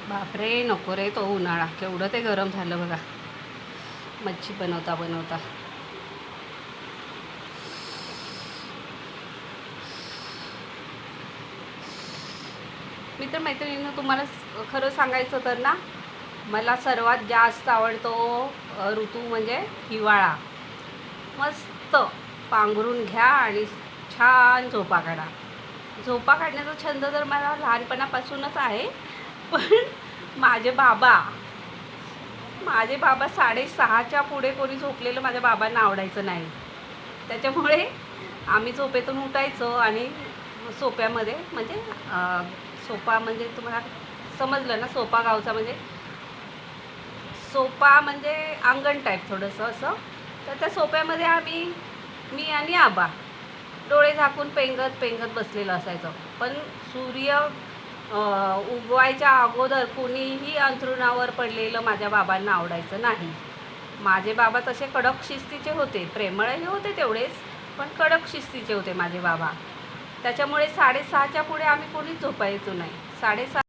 बापरे, नको रे तो उन्हाळा. केवढं ते गरम झालं बघा, मच्छी बनवता बनवता. मित्र मैत्रिणींनो, तुम्हाला खरं सांगायचं तर ना, मला सर्वात जास्त आवडतो ऋतू म्हणजे हिवाळा. मस्त पांघरून घ्या आणि छान झोपा काढा. झोपा काढण्याचा छंद तर मला लहानपणापासूनच आहे. पण माझे बाबा माझे बाबा 6:30च्या पुढे कोणी झोपलेलं माझ्या बाबांना आवडायचं नाही. त्याच्यामुळे आम्ही झोपेतून उठायचो आणि सोप्यामध्ये म्हणजे सोपा म्हणजे तुम्हाला समजलं ना, सोपा गावचा म्हणजे सोपा म्हणजे अंगण टाईप थोडंसं असं. तर त्या सोप्यामध्ये मी आणि आबा डोळे झाकून पेंगत पेंगत बसलेलं असायचं. पण सूर्य उगवायच्या अगोदर कुणीही अंथरुणावर पडलेलं माझ्या बाबांना आवडायचं नाही. माझे बाबा तसे कडक शिस्तीचे होते, प्रेमळही होते तेवढेच, पण कडक शिस्तीचे होते माझे बाबा. त्याच्यामुळे 6:30च्या पुढे आम्ही कोणीच झोपायचो नाही. 6:30